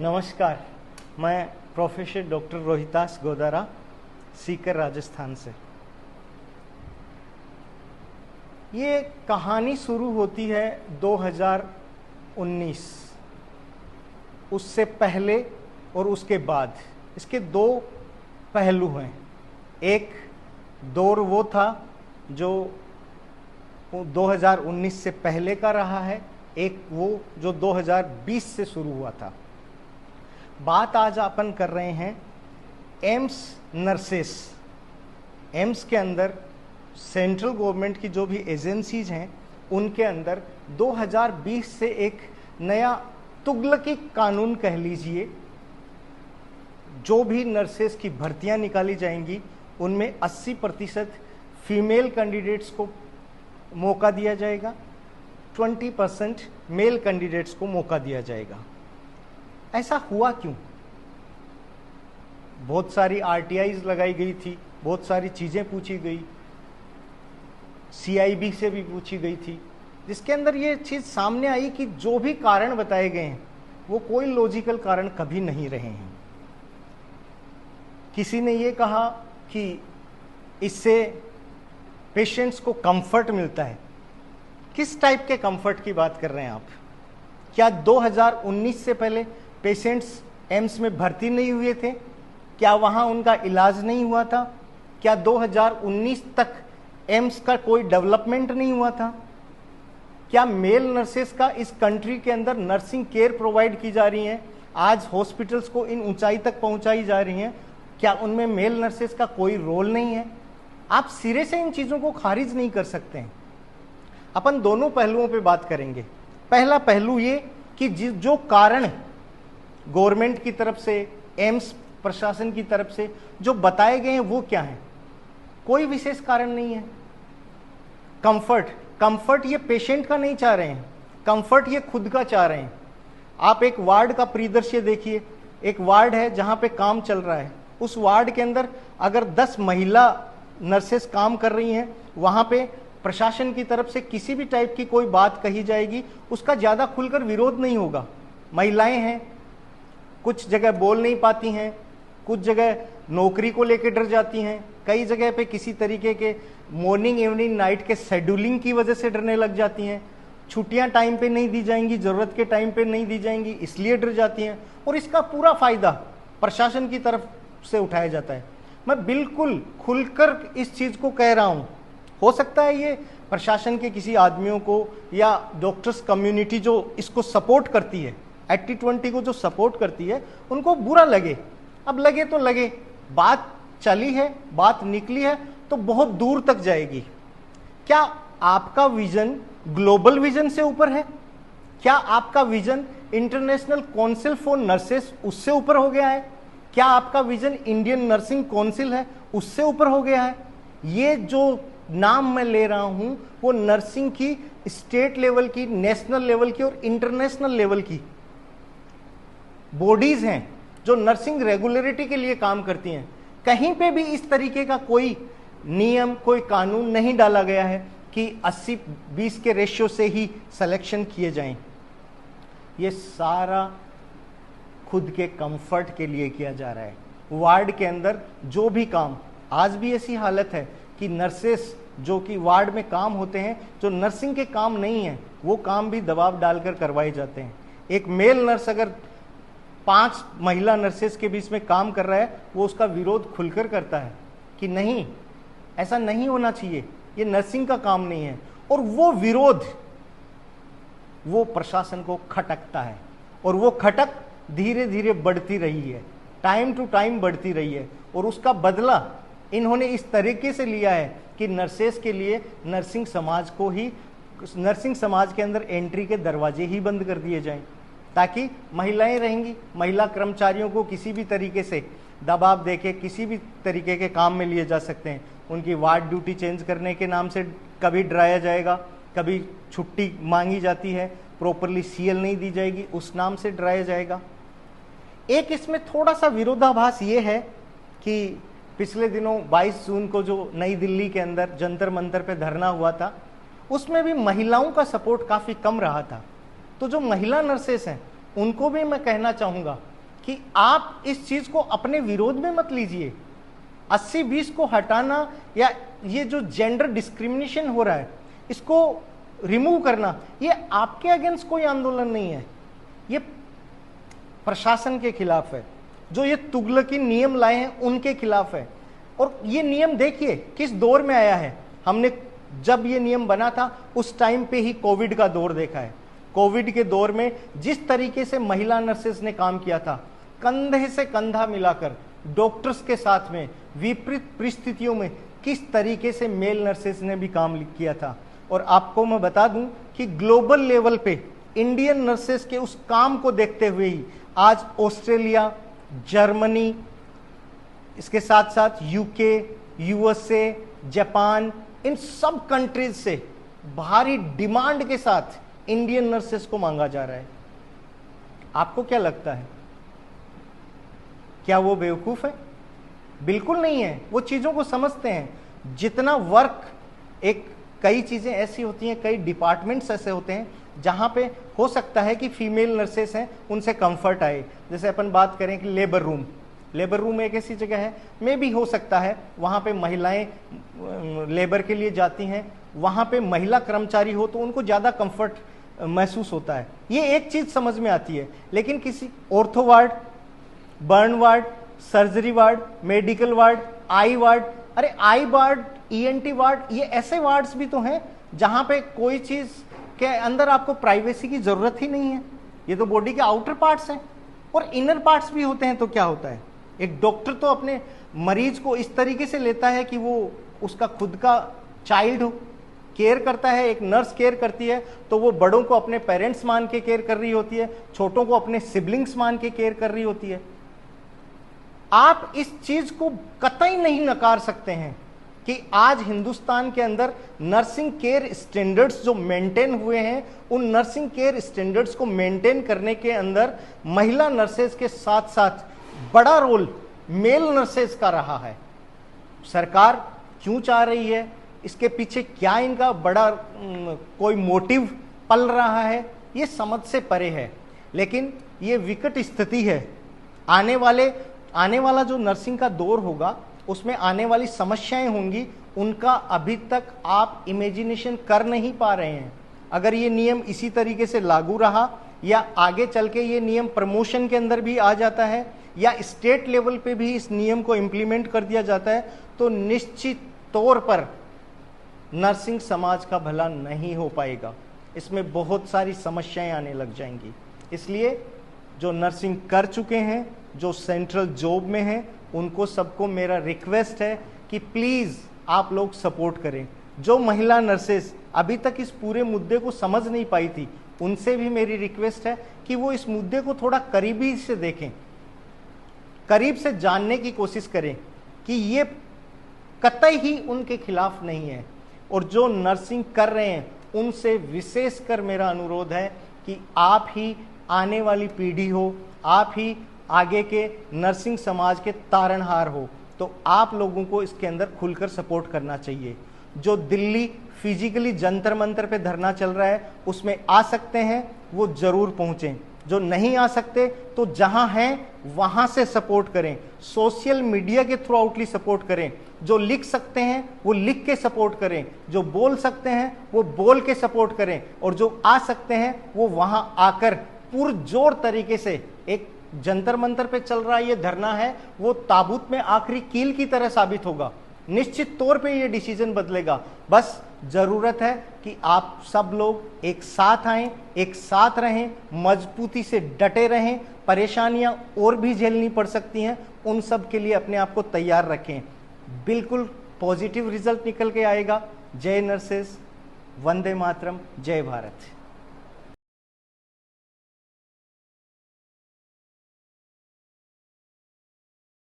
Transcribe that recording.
नमस्कार, मैं professor doctor Rohitas Godara, Sikar, Rajasthan से। ये कहानी शुरू होती है 2019, उससे पहले और उसके बाद। इसके दो पहलू हैं। एक दौर वो था जो 2019 से पहले का रहा है, एक वो जो 2020 से शुरू हुआ था। बात आज अपन कर रहे हैं एम्स नर्सेस। एम्स के अंदर सेंट्रल गवर्नमेंट की जो भी एजेंसीज हैं उनके अंदर 2020 से एक नया तुगलकी कानून कह लीजिए, जो भी नर्सेस की भर्तियां निकाली जाएंगी उनमें 80% फीमेल कैंडिडेट्स को मौका दिया जाएगा, 20% मेल कैंडिडेट्स को मौका दिया जाएगा। ऐसा हुआ क्यों? बहुत सारी आरटीआईज लगाई गई थी, बहुत सारी चीजें पूछी गई, सीआईबी से भी पूछी गई थी, जिसके अंदर ये चीज सामने आई कि जो भी कारण बताए गए हैं वो कोई लॉजिकल कारण कभी नहीं रहे हैं। किसी ने ये कहा कि इससे पेशेंट्स को कंफर्ट मिलता है। किस टाइप के कंफर्ट की बात कर रहे हैं आप? क्या 2019 से पहले पेशेंट्स एम्स में भर्ती नहीं हुए थे? क्या वहां उनका इलाज नहीं हुआ था? क्या 2019 तक एम्स का कोई डेवलपमेंट नहीं हुआ था? क्या मेल नर्सेस का इस कंट्री के अंदर नर्सिंग केयर प्रोवाइड की जा रही है, आज हॉस्पिटल्स को इन ऊंचाई तक पहुंचाई जा रही हैं, क्या उनमें मेल नर्सेस का कोई रोल नहीं है? आप सिरे से इन चीजों को खारिज नहीं कर सकते हैं। अपन दोनों पहलुओं पे बात करेंगे। पहला पहलू ये कि जो कारण गवर्नमेंट की तरफ से, एम्स प्रशासन की तरफ से जो बताए गए हैं वो क्या है? कोई विशेष कारण नहीं है। कंफर्ट ये पेशेंट का नहीं चाह रहे हैं, कंफर्ट ये खुद का चाह रहे हैं। आप एक वार्ड का परिदृश्य देखिए। एक वार्ड है जहां पे काम चल रहा है, उस वार्ड के अंदर अगर 10 महिला नर्सेस काम कर रही हैं, वहां पे प्रशासन की तरफ से किसी भी टाइप की कोई बात कही जाएगी, उसका ज्यादा खुलकर विरोध नहीं होगा। महिलाएं हैं, कुछ जगह बोल नहीं पाती हैं, कुछ जगह नौकरी को लेकर डर जाती हैं, कई जगह पे किसी तरीके के मॉर्निंग इवनिंग नाइट के शेड्यूलिंग की वजह से डरने लग जाती हैं, छुट्टियां टाइम पे नहीं दी जाएंगी, जरूरत के टाइम पे नहीं दी जाएंगी, इसलिए डर जाती हैं, और इसका पूरा फायदा प्रशासन की तरफ से उठाया जाता है। मैं बिल्कुल खुलकर इस चीज को कह रहा हूं। हो सकता है ये प्रशासन के किसी आदमियों को या डॉक्टर्स कम्युनिटी जो इसको सपोर्ट करती है, 80-20 को जो सपोर्ट करती है, उनको बुरा लगे। अब लगे तो लगे, बात चली है, बात निकली है तो बहुत दूर तक जाएगी। क्या आपका विजन ग्लोबल विजन से ऊपर है? क्या आपका vision international council for nurses उससे ऊपर हो गया है? क्या आपका विजन इंडियन नर्सिंग काउंसिल है उससे ऊपर हो गया है? ये जो नाम मैं ले रहा हूं वो नर्सिंग की स्टेट लेवल की, नेशनल लेवल की और इंटरनेशनल लेवल की बॉडीज हैं जो नर्सिंग रेगुलरिटी के लिए काम करती हैं। कहीं पे भी इस तरीके का कोई नियम, कोई कानून नहीं डाला गया है कि 80-20 के रेशियो से ही सिलेक्शन किए जाएं। ये सारा खुद के कंफर्ट के लिए किया जा रहा है। वार्ड के अंदर जो भी काम, आज भी ऐसी हालत है कि नर्सेस जो कि वार्ड में काम होते हैं, जो नर्सिंग के काम नहीं है, वो काम भी दबाव डालकर करवाए जाते हैं। एक मेल नर्स अगर 5 महिला नर्सेस के बीच में काम कर रहा है, वो उसका विरोध खुलकर करता है कि नहीं, ऐसा नहीं होना चाहिए, ये नर्सिंग का काम नहीं है। और वो विरोध वो प्रशासन को खटकता है, और वो खटक धीरे धीरे बढ़ती रही है, टाइम टू टाइम बढ़ती रही है। और उसका बदला इन्होंने इस तरीके से लिया है कि नर्सेस के लिए नर्सिंग समाज को ही, नर्सिंग समाज के अंदर एंट्री के दरवाजे ही बंद कर दिए जाएं, ताकि महिलाएं रहेंगी। महिला कर्मचारियों को किसी भी तरीके से दबाव देके किसी भी तरीके के काम में लिए जा सकते हैं। उनकी वार्ड ड्यूटी चेंज करने के नाम से कभी डराया जाएगा, कभी छुट्टी मांगी जाती है, प्रॉपरली सीएल नहीं दी जाएगी, उस नाम से डराया जाएगा। एक इसमें थोड़ा सा विरोधाभास ये है कि पिछले दिनों 22 जून को जो नई दिल्ली के अंदर जंतर मंतर पे धरना हुआ था, उसमें भी महिलाओं का सपोर्ट काफी कम रहा था। तो जो महिला नर्सेस हैं उनको भी मैं कहना चाहूंगा कि आप इस चीज को अपने विरोध में मत लीजिए। 80-20 को हटाना या ये जो जेंडर डिस्क्रिमिनेशन हो रहा है इसको रिमूव करना, ये आपके अगेंस्ट कोई आंदोलन नहीं है, ये प्रशासन के खिलाफ है। जो ये तुगलकी नियम लाए हैं उनके खिलाफ है। और ये नियम देखिए किस दौर में आया है। हमने जब ये नियम बना था उस टाइम पे ही कोविड का दौर देखा है। कोविड के दौर में जिस तरीके से महिला नर्सेस ने काम किया था, कंधे से कंधा मिलाकर डॉक्टर्स के साथ में विपरीत परिस्थितियों में किस तरीके से मेल नर्सेस ने भी काम किया था। और आपको मैं बता दूं कि ग्लोबल लेवल पे इंडियन नर्सेस के उस काम को देखते हुए ही आज ऑस्ट्रेलिया, जर्मनी, इसके साथ साथ यूके, यूएसए, जापान, इन सब कंट्रीज से भारी डिमांड के साथ इंडियन नर्सेस को मांगा जा रहा है। आपको क्या लगता है, क्या वो बेवकूफ है? बिल्कुल नहीं है, वो चीजों को समझते हैं। जितना वर्क, कई चीजें ऐसी होती हैं, कई डिपार्टमेंट्स ऐसे होते हैं जहां पे हो सकता है कि फीमेल नर्सेस हैं उनसे कंफर्ट आए। जैसे अपन बात करें कि लेबर रूम एक ऐसी जगह है, मे भी हो सकता है वहां पे महिलाएं लेबर के लिए जाती हैं, वहां पे महिला कर्मचारी हो तो उनको ज्यादा कंफर्ट महसूस होता है। ये एक चीज समझ में आती है। लेकिन किसी ortho ward, burn ward, surgery ward, medical ward, eye ward, अरे आई वार्ड, ईएनटी वार्ड, ये ऐसे वार्ड्स भी तो हैं जहां पे कोई चीज के अंदर आपको प्राइवेसी की जरूरत ही नहीं है। ये तो बॉडी के आउटर पार्ट्स हैं और इनर पार्ट्स भी होते हैं। तो क्या होता है, एक डॉक्टर तो अपने मरीज को इस तरीके से लेता है कि वो उसका खुद का चाइल्ड हो, केयर करता है। एक नर्स केयर करती है तो वो बड़ों को अपने पेरेंट्स मान के केयर कर रही होती है, छोटों को अपने सिबलिंग्स मान के केयर कर रही होती है। आप इस चीज को कतई नहीं नकार सकते हैं कि आज हिंदुस्तान के अंदर नर्सिंग केयर स्टैंडर्ड्स जो मेंटेन हुए हैं, उन नर्सिंग केयर स्टैंडर्ड्स को मेंटेन करने के अंदर महिला नर्सेस के साथ साथ बड़ा रोल मेल नर्सेस का रहा है। सरकार क्यों चाह रही है, इसके पीछे क्या इनका बड़ा कोई मोटिव पल रहा है, ये समझ से परे है। लेकिन ये विकट स्थिति है। आने वाला जो नर्सिंग का दौर होगा उसमें आने वाली समस्याएं होंगी, उनका अभी तक आप इमेजिनेशन कर नहीं पा रहे हैं। अगर ये नियम इसी तरीके से लागू रहा या आगे चल के ये नियम प्रमोशन के अंदर भी आ जाता है या स्टेट लेवल पे भी इस नियम को इम्प्लीमेंट कर दिया जाता है, तो निश्चित तौर पर नर्सिंग समाज का भला नहीं हो पाएगा। इसमें बहुत सारी समस्याएं आने लग जाएंगी। इसलिए जो नर्सिंग कर चुके हैं, जो सेंट्रल जॉब में हैं, उनको सबको मेरा रिक्वेस्ट है कि प्लीज आप लोग सपोर्ट करें। जो महिला नर्सेस अभी तक इस पूरे मुद्दे को समझ नहीं पाई थी, उनसे भी मेरी रिक्वेस्ट है कि वो इस मुद्दे को थोड़ा करीबी से देखें, करीब से जानने की कोशिश करें कि ये कतई ही उनके खिलाफ नहीं है। और जो नर्सिंग कर रहे हैं उनसे विशेषकर मेरा अनुरोध है कि आप ही आने वाली पीढ़ी हो, आप ही आगे के नर्सिंग समाज के तारणहार हो, तो आप लोगों को इसके अंदर खुलकर सपोर्ट करना चाहिए। जो दिल्ली फिजिकली जंतर मंतर पे धरना चल रहा है उसमें आ सकते हैं वो जरूर पहुंचें, जो नहीं आ सकते तो जहां हैं वहां से सपोर्ट करें, सोशल मीडिया के थ्रू आउटली सपोर्ट करें। जो लिख सकते हैं वो लिख के सपोर्ट करें, जो बोल सकते हैं वो बोल के सपोर्ट करें, और जो आ सकते हैं वो वहां आकर पुरजोर तरीके से, एक जंतर मंतर पे चल रहा ये धरना है, वो ताबूत में आखिरी कील की तरह साबित होगा। निश्चित तौर पे ये डिसीजन बदलेगा। बस जरूरत है कि आप सब लोग एक साथ आएं, एक साथ रहें, मजबूती से डटे रहें। परेशानियां और भी झेलनी पड़ सकती हैं, उन सब के लिए अपने आप को तैयार रखें। बिल्कुल पॉजिटिव रिजल्ट निकल के आएगा। जय नर्सेस, वंदे मातरम, जय भारत।